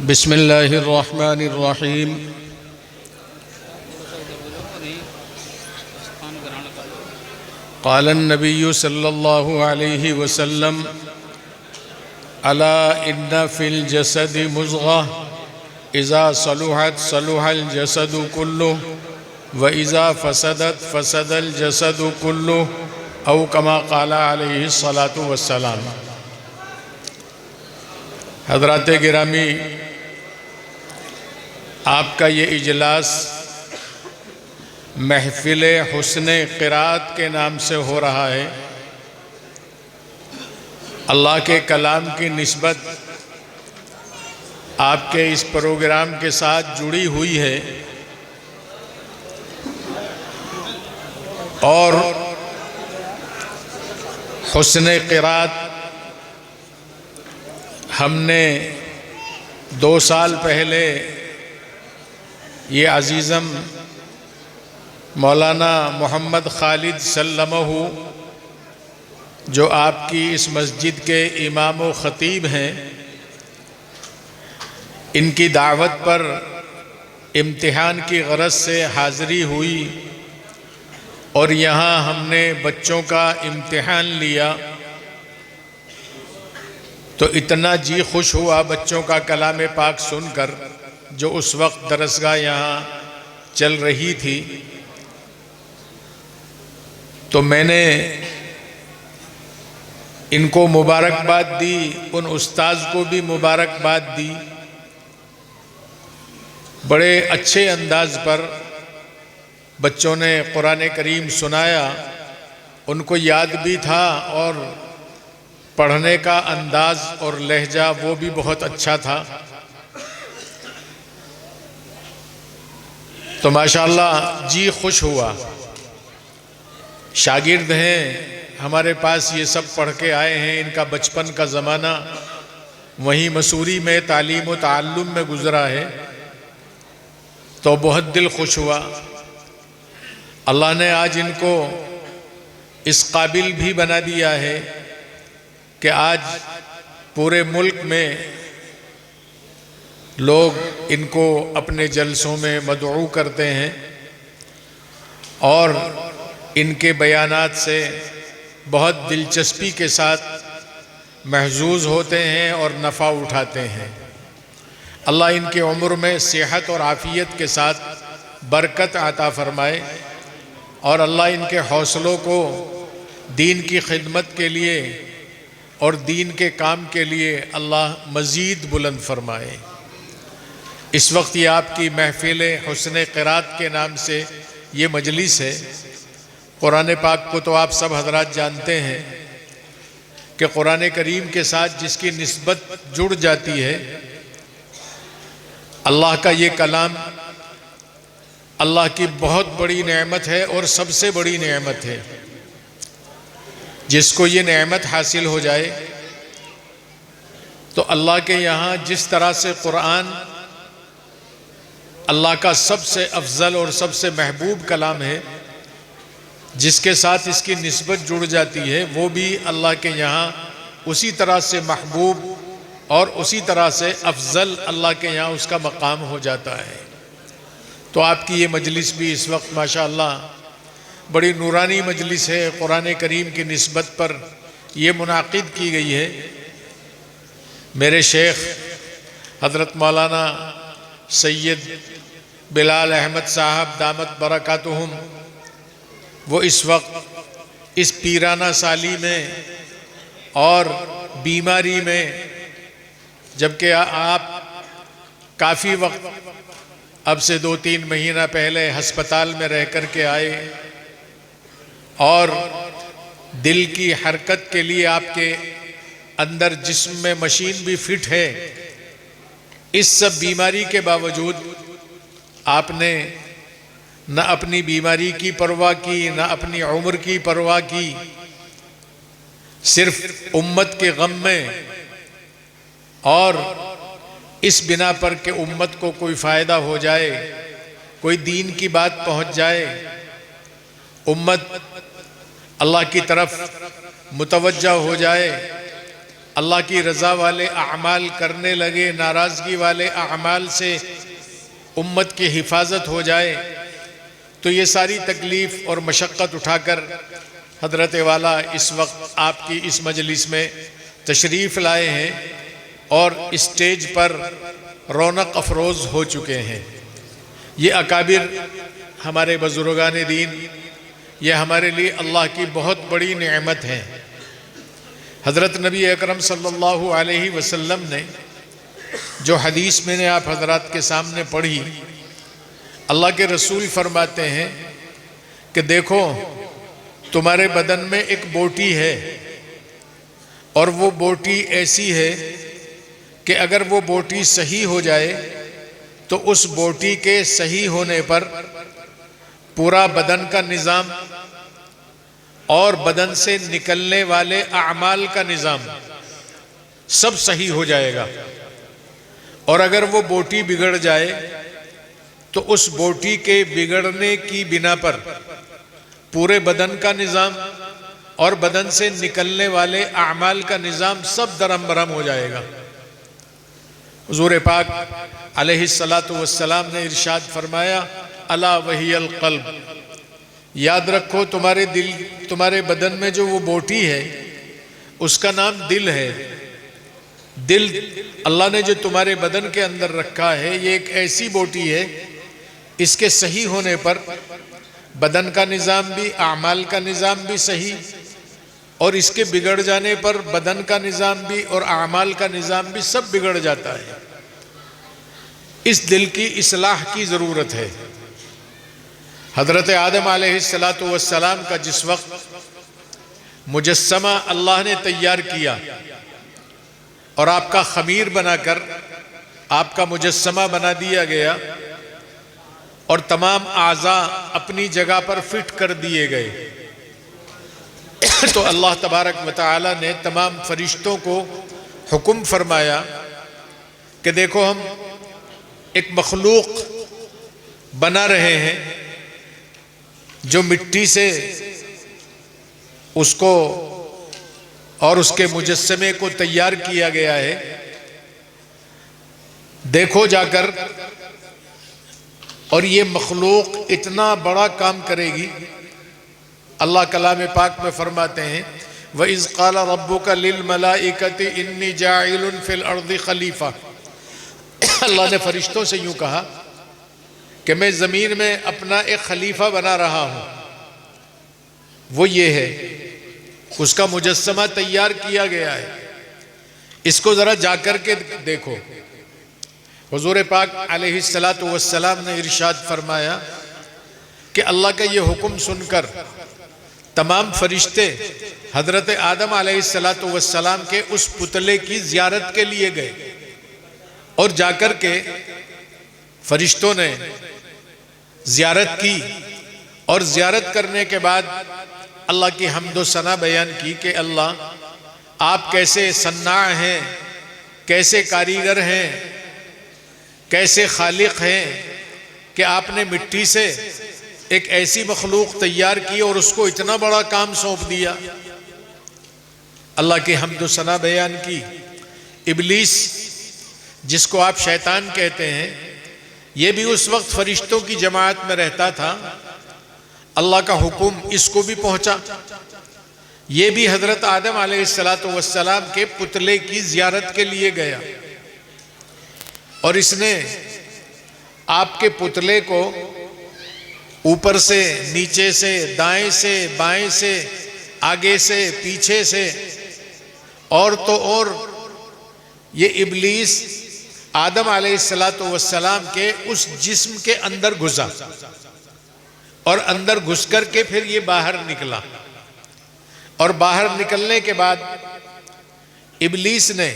बिस्मिल्लाहिर्रहमानिर्रहीम। क़ालन नबिय्यु सल्लल्लाहु अलैहि वसल्लम अला इन्ना फ़िल जसदि मुज़ग़ह इज़ा सलुहत सलुहल जसदु कुल्लुहु व इज़ा फसदत फसदल जसदु कुल्लुहु औ कमा क़ाला अलैहि सलातु वस्सलाम। हज़रात गिरामी, आपका ये इजलास महफ़िल हुस्ने क़िराअत के नाम से हो रहा है। अल्लाह के कलाम की निस्बत आपके इस प्रोग्राम के साथ जुड़ी हुई है और हुस्ने क़िराअत हमने 2 साल पहले ये अज़ीज़म मौलाना मोहम्मद खालिद सल्लमहु, जो आपकी इस मस्जिद के इमाम व ख़तीब हैं, इनकी दावत पर इम्तिहान की गरज से हाज़िरी हुई और यहाँ हमने बच्चों का इम्तिहान लिया तो इतना जी खुश हुआ बच्चों का कलाम पाक सुनकर, जो उस वक्त दरसगाह यहाँ चल रही थी। तो मैंने इनको मुबारकबाद दी, उन उस्ताद को भी मुबारकबाद दी। बड़े अच्छे अंदाज पर बच्चों ने कुरान करीम सुनाया, उनको याद भी था और पढ़ने का अंदाज और लहजा वो भी बहुत अच्छा था। तो माशाअल्लाह जी खुश हुआ। शागिर्द हैं हमारे पास, ये सब पढ़ के आए हैं, इनका बचपन का ज़माना वहीं मसूरी में तालीम व ताल्लुम में गुज़रा है। तो बहुत दिल खुश हुआ। अल्लाह ने आज इनको इस काबिल भी बना दिया है कि आज पूरे मुल्क में लोग इनको अपने जलसों में मदऊ करते हैं और इनके बयानात से बहुत दिलचस्पी के साथ महजूज़ होते हैं और नफ़ा उठाते हैं। अल्लाह इनके उम्र में सेहत और आफ़ियत के साथ बरकत अता फ़रमाए और अल्लाह इनके हौसलों को दीन की खिदमत के लिए और दीन के काम के लिए अल्लाह मज़ीद बुलंद फरमाए। इस वक्त ये आपकी महफ़िल हुस्ने क़िराअत के नाम से ये मजलिस है। कुरान पाक को तो आप सब हज़रात जानते हैं कि कुरान करीम के साथ जिसकी निस्बत जुड़ जाती है, अल्लाह का ये कलाम अल्लाह की बहुत बड़ी नेमत है और सबसे बड़ी नेमत है। जिसको ये नेमत हासिल हो जाए तो अल्लाह के यहाँ जिस तरह से कुरान अल्लाह का सबसे अफजल और सबसे महबूब कलाम है, जिसके साथ इसकी निस्बत जुड़ जाती है, वो भी अल्लाह के यहाँ उसी तरह से महबूब और उसी तरह से अफजल अल्लाह के यहाँ उसका मकाम हो जाता है। तो आपकी ये मजलिस भी इस वक्त माशाअल्लाह बड़ी नूरानी मजलिस है। कुरान करीम की निस्बत पर ये मुनाकिद की गई है। मेरे शेख हज़रत मौलाना सैयद बिलाल अहमद साहब दामत बरकातुहुम, वो इस वक्त इस पीराना साली में और बीमारी में, जबकि आप काफ़ी वक्त अब से 2-3 महीना पहले हस्पताल में रह कर के आए और दिल की हरकत के लिए आपके अंदर जिस्म में मशीन भी फिट है। इस सब बीमारी के बावजूद आपने न अपनी बीमारी की परवाह की, न अपनी उम्र की परवाह की, सिर्फ उम्मत के गम में और इस बिना पर कि उम्मत को कोई फ़ायदा हो जाए, कोई दीन की बात पहुंच जाए, उम्मत अल्लाह की तरफ मुतवज्जा हो जाए, अल्लाह की रज़ा वाले अमाल करने लगे, नाराज़गी वाले अमाल से उम्मत की हिफाजत हो जाए, तो ये सारी तकलीफ़ और मशक्क़त उठाकर हज़रत वाला इस वक्त आपकी इस मजलिस में तशरीफ़ लाए हैं और स्टेज पर रौनक अफरोज़ हो चुके हैं। ये अकाबिर हमारे बुज़ुर्गान दीन, ये हमारे लिए अल्लाह की बहुत बड़ी नेमत है। हज़रत नबी अकरम सल्लल्लाहु अलैहि वसल्लम ने जो हदीस मैंने आप हज़रात के सामने पढ़ी, अल्लाह के रसूल फरमाते हैं कि देखो तुम्हारे बदन में एक बोटी है और वो बोटी ऐसी है कि अगर वो बोटी सही हो जाए तो उस बोटी के सही होने पर पूरा बदन का निज़ाम और बदन से निकलने वाले अमाल का निज़ाम सब सही हो जाएगा। और अगर वो बोटी बिगड़ जाए तो उस बोटी के बिगड़ने की बिना पर पूरे बदन का निज़ाम और बदन से निकलने वाले अमाल का निज़ाम सब दरम बरम हो जाएगा। हुज़ूर पाक अलैहिस्सलातु वस्सलाम ने इरशाद फरमाया, अला वहियल क़ल्ब, याद रखो तुम्हारे दिल, तुम्हारे बदन में जो वो बोटी है उसका नाम दिल है। दिल अल्लाह ने जो तुम्हारे बदन के अंदर रखा है, ये एक ऐसी बोटी है, इसके सही होने पर बदन का निज़ाम भी, अमाल का निज़ाम भी सही, और इसके बिगड़ जाने पर बदन का निज़ाम भी और अमाल का निज़ाम भी सब बिगड़ जाता है। इस दिल की इस्लाह की ज़रूरत है। हज़रत आदम अलैहिस्सलातु वस्सलाम का जिस वक्त मुजस्समा अल्लाह ने तैयार किया और आपका खमीर बनाकर आपका मुजस्समा बना दिया गया और तमाम आज़ा अपनी जगह पर फिट कर दिए गए, तो अल्लाह तबारक व तआला ने तमाम फरिश्तों को हुक्म फरमाया कि देखो हम एक मखलूक बना रहे हैं जो मिट्टी से उसको और उसके मुजस्समे को तैयार किया गया है। देखो जाकर, और ये मखलूक इतना बड़ा काम करेगी। अल्लाह कलाम पाक में फरमाते हैं, व इज़ क़ाला रब्बुका लिल मलाइकति इन्नी जाइलुन फिल अर्दि खलीफा। अल्लाह ने फरिश्तों से यूं कहा कि मैं ज़मीन में अपना एक खलीफा बना रहा हूँ, वो ये है, उसका मुजस्समा तैयार किया गया है, इसको ज़रा जाकर के देखो। हुज़ूर पाक अलैहिस्सलातु वस्सलाम ने इरशाद फरमाया कि अल्लाह का ये हुक्म सुनकर तमाम फरिश्ते हज़रत आदम अलैहिस्सलातु वस्सलाम के उस पुतले की ज़ियारत के लिए गए और जाकर के फरिश्तों ने ज़ियारत की और ज़ियारत करने के बाद अल्लाह की हम्दो सना बयान की कि अल्लाह आप कैसे सन्ना हैं, कैसे कारीगर हैं, कैसे खालिक हैं कि आपने मिट्टी से एक ऐसी मखलूक तैयार की और उसको इतना बड़ा काम सौंप दिया। अल्लाह की हम्दो सना बयान की। इब्लीस, जिसको आप शैतान कहते हैं, ये भी उस वक्त फरिश्तों की जमात में रहता था। अल्लाह का हुक्म इसको भी पहुंचा। ये भी हज़रत आदम अलैहिस्सलातु वस्सलाम के पुतले की ज़ियारत के लिए गया और इसने आपके पुतले को ऊपर से, नीचे से, दाएं से, बाएं से, आगे से, पीछे से, और तो और ये इब्लीस आदम अलैहिस्सलातु वस्सलाम के उस जिस्म के अंदर घुसा और अंदर घुस कर के फिर ये बाहर निकला, और बाहर निकलने के बाद इब्लीस ने,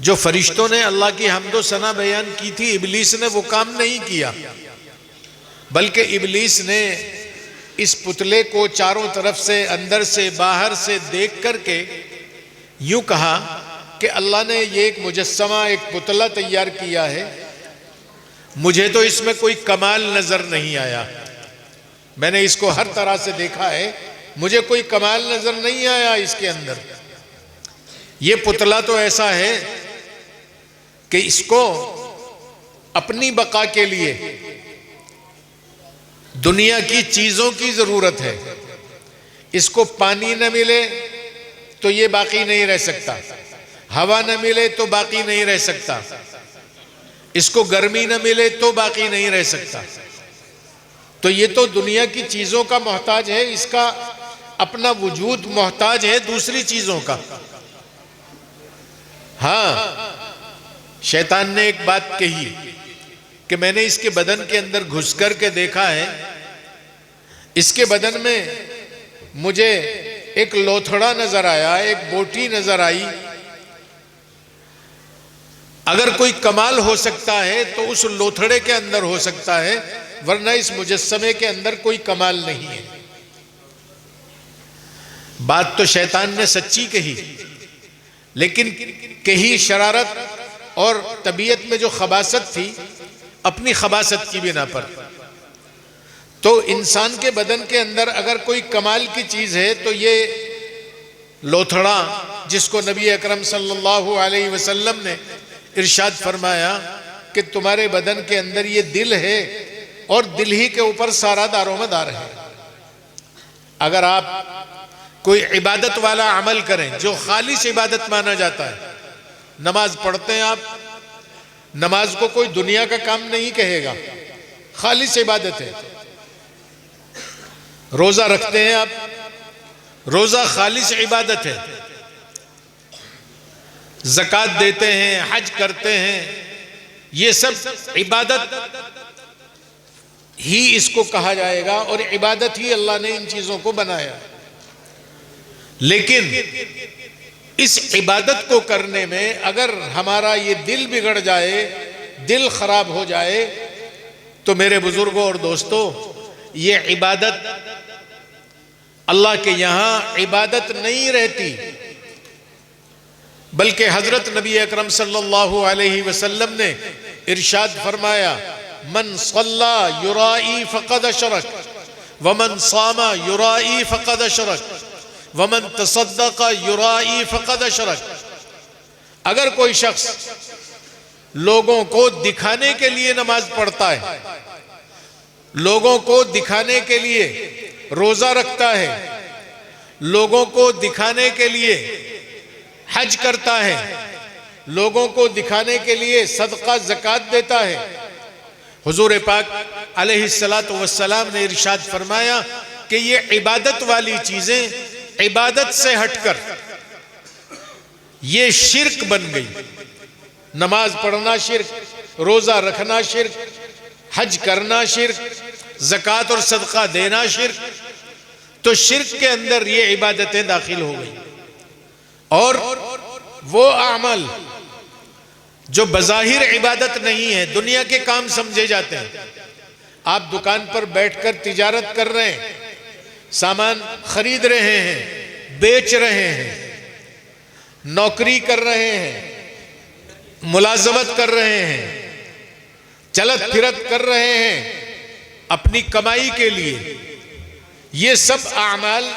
जो फरिश्तों ने अल्लाह की हम्दो सना बयान की थी, इब्लीस ने वो काम नहीं किया, बल्कि इब्लीस ने इस पुतले को चारों तरफ से, अंदर से, बाहर से देख करके यूं कहा कि अल्लाह ने ये एक मुजस्समा, एक पुतला तैयार किया है, मुझे तो इसमें कोई कमाल नजर नहीं आया। मैंने इसको हर तरह से देखा है, मुझे कोई कमाल नजर नहीं आया इसके अंदर। ये पुतला तो ऐसा है कि इसको अपनी बका के लिए दुनिया की चीजों की जरूरत है। इसको पानी न मिले तो ये बाकी नहीं रह सकता, हवा न मिले तो बाकी नहीं रह सकता, इसको गर्मी न मिले तो बाकी नहीं रह सकता। तो ये तो दुनिया की चीजों का मोहताज है, इसका अपना वजूद मोहताज है दूसरी चीजों का। हाँ, शैतान ने एक बात कही कि मैंने इसके बदन के अंदर घुस कर के देखा है, इसके बदन में मुझे एक लोथड़ा नजर आया, एक बोटी नजर आई। अगर कोई कमाल हो सकता है तो उस लोथड़े के अंदर हो सकता है, वरना इस मुजस्समे के अंदर कोई कमाल नहीं है। बात तो शैतान ने सच्ची कही, लेकिन कही शरारत और तबीयत में जो खबासत थी, अपनी खबासत की बिना पर। तो इंसान के बदन के अंदर अगर कोई कमाल की चीज है तो ये लोथड़ा, जिसको नबी अकरम सल्लल्लाहु अलैहि वसल्लम ने इरशाद फरमाया कि तुम्हारे बदन के अंदर ये दिल है और दिल ही के ऊपर सारा दारोमदार है। अगर आप कोई इबादत वाला अमल करें जो खालिस इबादत माना जाता है, नमाज पढ़ते हैं आप, नमाज को कोई दुनिया का काम नहीं कहेगा, खालिस इबादत है। रोजा रखते हैं आप, रोजा खालिस इबादत है। ज़कात देते हैं, हज करते हैं, ये सब इबादत ही इसको कहा जाएगा और इबादत ही अल्लाह ने इन चीजों को बनाया। लेकिन इस इबादत को करने में अगर हमारा ये दिल बिगड़ जाए, दिल खराब हो जाए, तो मेरे बुजुर्गों और दोस्तों, ये इबादत अल्लाह के यहां इबादत नहीं रहती, बल्कि हजरत नबी अकरम सल्लल्लाहु अलैहि वसल्लम ने इरशाद फरमाया, मन सल्ला युराई फक़द अशरक वमन सामा युराई फक़द अशरक वमन तसद्दक़ा युराई फक़द अशरक। अगर कोई शख्स लोगों को दिखाने के लिए नमाज पढ़ता है, लोगों को दिखाने के लिए रोजा रखता है, लोगों को दिखाने के लिए हज करता है, लोगों को दिखाने के लिए सदका ज़कात देता है, हुजूर पाक अलैहिस्सलातु वस्सलाम ने इरशाद फरमाया कि ये इबादत वाली चीजें इबादत से हटकर ये शिर्क बन गई। नमाज पढ़ना शिर्क, रोजा रखना शिर्क, हज करना शिर्क, ज़कात और सदका देना शिर्क। तो शिर्क के अंदर ये इबादतें दाखिल हो गई। और वो अमल जो बज़ाहिर इबादत नहीं है, दुनिया के काम समझे जाते हैं। आप दुकान पर बैठकर तिजारत कर रहे हैं, सामान खरीद रहे हैं, बेच रहे हैं, नौकरी कर रहे हैं, मुलाजमत कर रहे हैं, चलत फिरत कर रहे हैं अपनी कमाई के लिए। ये सब आमाल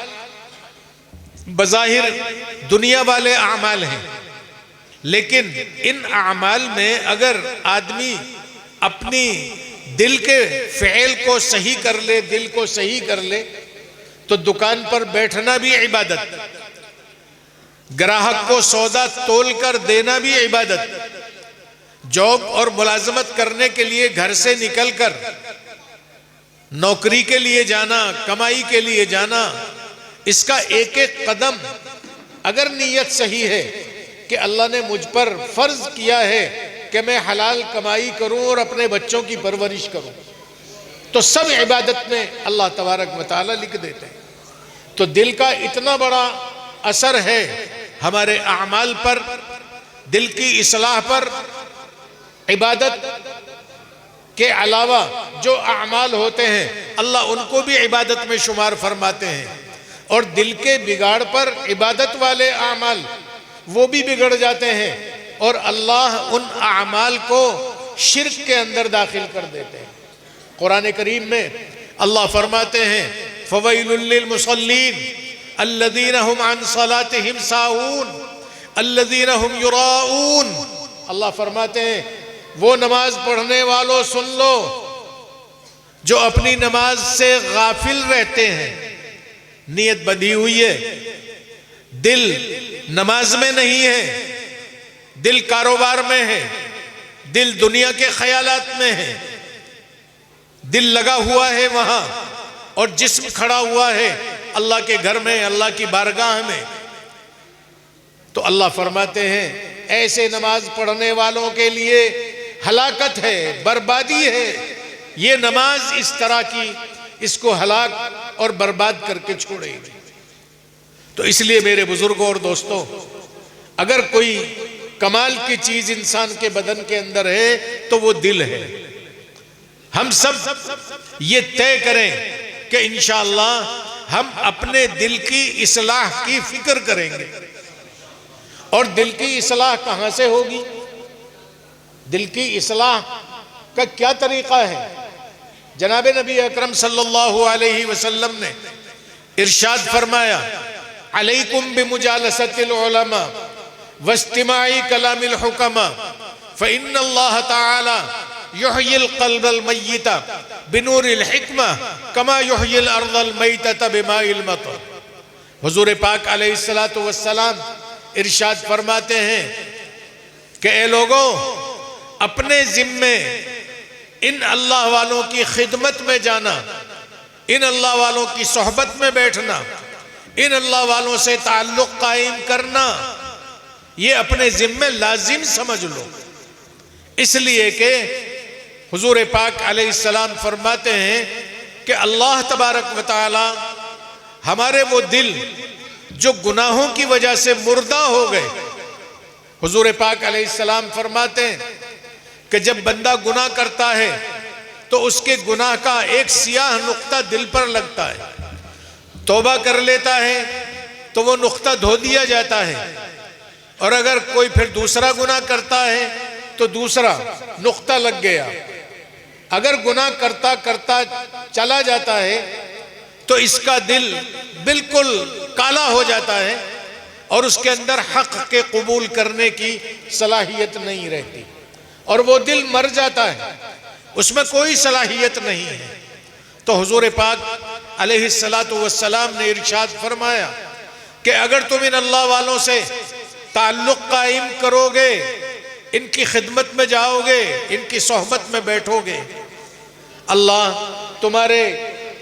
बज़ाहिर दुनिया वाले आमाल हैं, लेकिन इन आमाल में अगर आदमी अपनी दिल के फ़ेल को सही कर ले, दिल को सही कर ले, तो दुकान पर बैठना भी इबादत, ग्राहक को सौदा तोल कर देना भी इबादत, जॉब और मुलाजमत करने के लिए घर से निकलकर नौकरी के लिए जाना, कमाई के लिए जाना, इसका एक एक कदम अगर नीयत सही है कि अल्लाह ने मुझ पर फर्ज किया है कि मैं हलाल कमाई करूं और अपने बच्चों की परवरिश करूं, तो सब इबादत में अल्लाह तबारक व तआला लिख देते हैं। तो दिल का इतना बड़ा असर है हमारे अमाल पर, दिल की इस्लाह पर। इबादत के अलावा जो अमाल होते हैं अल्लाह उनको भी इबादत में शुमार फरमाते हैं, और दिल के बिगाड़ पर इबादत वाले अमाल वो भी बिगड़ जाते हैं, और अल्लाह उन अमाल को शिर्क के अंदर दाखिल कर देते हैं। कुरान करीम में अल्लाह फरमाते हैं, फवैलुल लिल मुसल्लीन अल्लज़ीना हुम अन सलातिहिम साहून अल्लज़ीना हुम युराऊन, अल्लाह फरमाते हैं वो नमाज पढ़ने वालों सुन लो जो अपनी नमाज से गाफिल रहते हैं। नियत बंधी हुई है, दिल नमाज में नहीं है, दिल कारोबार में है, दिल दुनिया के ख्यालात में है, दिल लगा हुआ है वहां और जिस्म खड़ा हुआ है अल्लाह के घर में, अल्लाह की बारगाह में। तो अल्लाह फरमाते हैं ऐसे नमाज पढ़ने वालों के लिए हलाकत है, बर्बादी है। ये नमाज इस तरह की इसको हलाक और बर्बाद करके छोड़ेगी। तो इसलिए मेरे बुजुर्गों और दोस्तों, अगर कोई कमाल की चीज इंसान के बदन के अंदर है तो वो दिल है। हम सब ये तय करें कि इंशाअल्लाह हम अपने दिल की इस्लाह की फिक्र करेंगे। और दिल की इस्लाह कहां से होगी? दिल की इस्लाह का क्या तरीका है? जनाब नबी अकरम सल्लल्लाहु अलैहि वसल्लम ने इरशाद फरमाया, अलैकुम बिमुजालसतिल उलमा वस्तिमाई कलामिल हुकमा फ़इन्नल्लाह तआला युहयिल क़ल्बल मय्यिता बिनूरिल हिक्मा कमा युहयिल अर्ज़ल मैतता बिमाइल मतर। हुज़ूर पाक अलैहिस्सलातु वस्सलाम इरशाद फरमाते हैं कि ए लोगों, अपने जिम्मे इन अल्लाह वालों की खिदमत में जाना, इन अल्लाह वालों की सोहबत में बैठना, इन अल्लाह वालों से ताल्लुक कायम करना, ये अपने जिम्मे लाजिम समझ लो। इसलिए कि हुजूर पाक अलैहिस्सलाम फरमाते हैं कि अल्लाह तबारक व तआला हमारे वो दिल जो गुनाहों की वजह से मुर्दा हो गए, हुजूर पाक अलैहिस्सलाम फरमाते हैं कि जब बंदा गुनाह करता है तो उसके गुनाह का एक सियाह नुक्ता दिल पर लगता है। तौबा कर लेता है तो वो नुक्ता धो दिया जाता है, और अगर कोई फिर दूसरा गुनाह करता है तो दूसरा नुक्ता लग गया। अगर गुनाह करता करता चला जाता है तो इसका दिल बिल्कुल काला हो जाता है और उसके अंदर हक के कबूल करने की सलाहियत नहीं रहती, और वो दिल मर जाता है, उसमें कोई सलाहियत नहीं है। तो हुजूर पाक अलैहिस्सलातु वस्सलाम ने इरशाद फरमाया कि अगर तुम इन अल्लाह वालों से ताल्लुक कायम करोगे, इनकी खिदमत में जाओगे, इनकी सोहबत में बैठोगे, अल्लाह तुम्हारे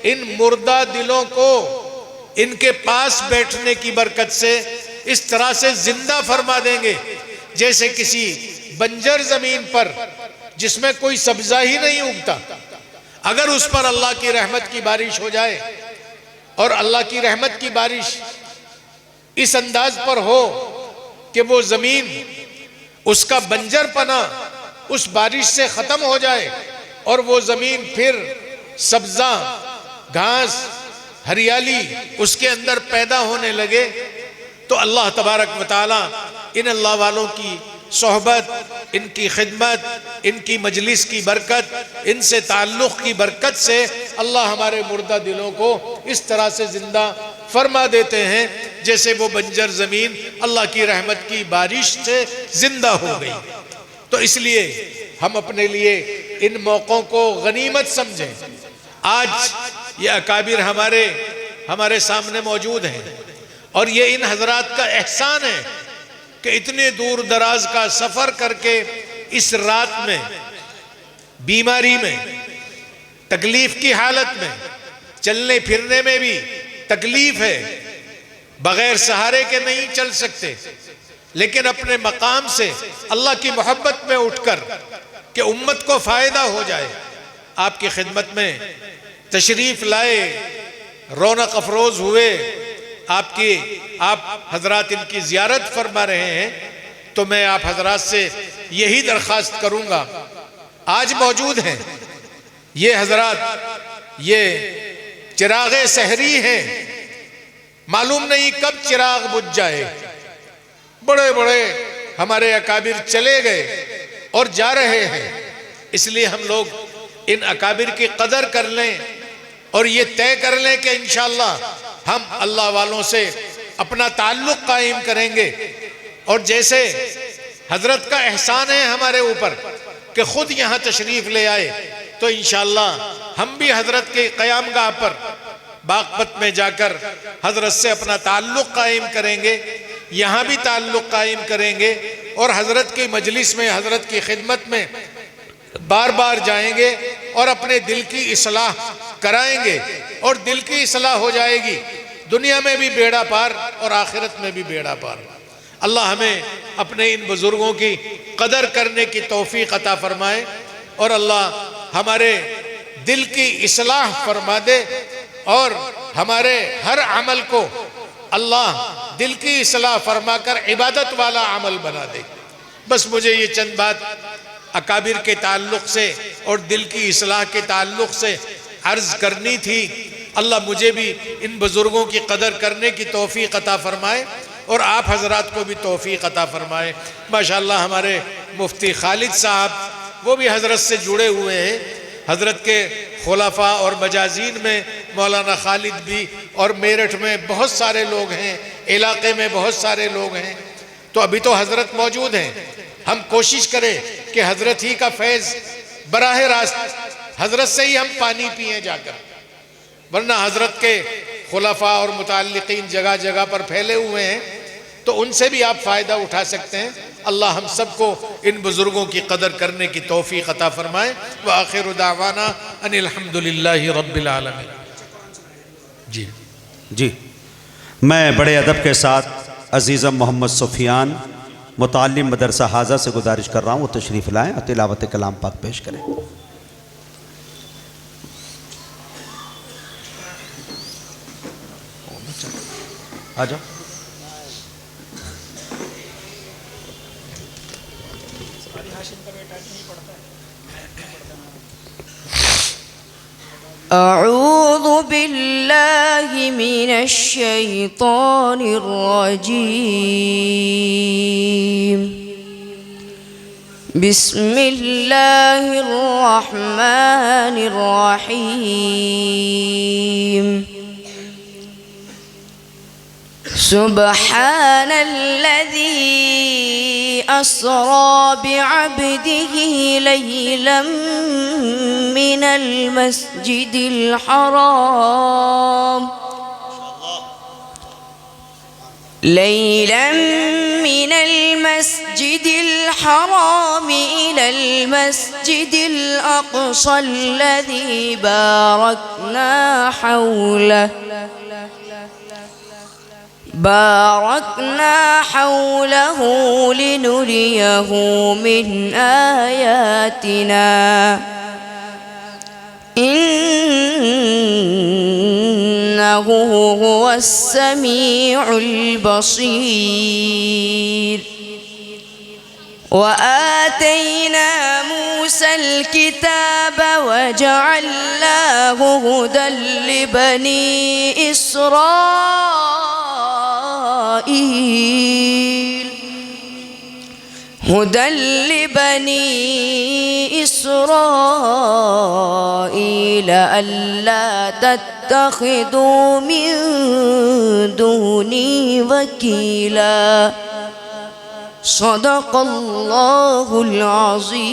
इन मुर्दा दिलों को इनके पास बैठने की बरकत से इस तरह से जिंदा फरमा देंगे जैसे किसी बंजर जमीन पर जिसमें कोई सब्जा ही नहीं उगता, अगर उस पर अल्लाह की रहमत की बारिश हो जाए, और अल्लाह की रहमत की बारिश इस अंदाज पर हो कि वो जमीन, उसका बंजरपना उस बारिश से खत्म हो जाए और वो जमीन फिर सब्जा, घास, हरियाली उसके अंदर पैदा होने लगे, तो अल्लाह तबारक व तआला इन अल्लाह वालों की सोहबत, इनकी खिदमत, इनकी मजलिस की बरकत, इनसे ताल्लुक़ की बरकत से अल्लाह हमारे मुर्दा दिलों को इस तरह से जिंदा फरमा देते हैं जैसे वो बंजर ज़मीन अल्लाह की रहमत की बारिश से जिंदा हो गई। तो इसलिए हम अपने लिए इन मौक़ों को गनीमत समझें। आज ये अकाबिर हमारे सामने मौजूद हैं, और ये इन हजरात का एहसान है कि इतने दूर दराज का सफर करके इस रात में, बीमारी में, तकलीफ की हालत में, चलने फिरने में भी तकलीफ है, बगैर सहारे के नहीं चल सकते, लेकिन अपने मकाम से अल्लाह की मोहब्बत में उठकर कि उम्मत को फायदा हो जाए, आपकी खिदमत में तशरीफ लाए, रौनक अफरोज हुए, आप हजरात इनकी जियारत फरमा रहे हैं, तो मैं आप हजरात से यही दरख्वास्त करूंगा, आज मौजूद हैं ये हजरात, ये चिरागे सहरी हैं, मालूम नहीं कब चिराग बुझ जाए। बड़े बड़े हमारे अकाबिर चले गए और जा रहे हैं, इसलिए हम लोग इन अकाबिर की कदर कर लें और ये तय कर लें कि इंशाअल्लाह हम अल्लाह वालों से अपना ताल्लुक़ कायम करेंगे। और जैसे हजरत का एहसान है हमारे ऊपर कि खुद यहाँ तशरीफ ले आए, तो इंशाअल्लाह हम भी हजरत के क़यामगाह पर बागपत में जाकर हजरत से अपना ताल्लुक़ कायम करेंगे, यहाँ भी ताल्लुक़ कायम करेंगे और हजरत की मजलिस में, हजरत की खिदमत में बार बार जाएंगे और अपने दिल की इस्लाह कराएंगे और दिल की इस्लाह हो जाएगी, दुनिया में भी बेड़ा पार और आखिरत में भी बेड़ा पार। अल्लाह हमें अपने इन बुजुर्गों की कदर करने की तौफीक अता फरमाए और अल्लाह हमारे दिल की इस्लाह फरमा दे और हमारे हर अमल को अल्लाह दिल की इस्लाह फरमा कर इबादत वाला अमल बना दे। बस मुझे ये चंद बात अकाबिर के ताल्लुक़ से और दिल की इस्लाह के ताल्लुक़ से अर्ज़ करनी थी। अल्लाह मुझे भी इन बुज़ुर्गों की कदर करने की तौफ़ीक़ अता फ़रमाए और आप हज़रात को भी तौफ़ीक़ अता फ़रमाए। माशाअल्लाह हमारे मुफ्ती खालिद साहब वो भी हज़रत से जुड़े हुए हैं। हज़रत के खुलाफा और मजाजीन में मौलाना खालिद भी, और मेरठ में बहुत सारे लोग हैं, इलाक़े में बहुत सारे लोग हैं। तो अभी तो हज़रत मौजूद हैं, हम कोशिश करें कि हज़रत ही का फैज़ बराह रास्त हज़रत से ही हम पानी पिए जाकर, वरना हज़रत के खुलाफा और मुताल्लिक़ीन जगह जगह पर फैले हुए हैं, तो उनसे भी आप फ़ायदा उठा सकते हैं। अल्लाह हम सबको इन बुज़ुर्गों की कदर करने की तौफ़ीक़ अता फ़रमाए। व आखिरु दावाना अनिल हम्दुलिल्लाहि रब्बिल आलमीन। जी, मैं बड़े अदब के साथ अज़ीज़म मोहम्मद सुफियान मुताल्लिम मदरसा हाजा से गुजारिश कर रहा हूँ वो तशरीफ़ लाएँ और तिलावत कलाम पाक पेश करें। आ जाओ। अऊज़ु बिल्लाहि मिनश शैतानिर रजीम। बिस्मिल्लाहिर रहमानिर रहीम। सुब्हानल्लज़ी अस्रा बिअब्दिही लैलन मिनल मस्जिदिल हराम इलल मस्जिदिल अक़सा अल्लज़ी बारकना हौलहु लिनुरियहु मिन आयातिना इन्नहु हुवस समीउल बसीर। व आतैना मूसल किताब व जअलनाहु हुदल लिबनी इस्राईल अल्ला तत्तखिदू मिन दूनी वकीला। सदक़ल्लाहुल अज़ीम।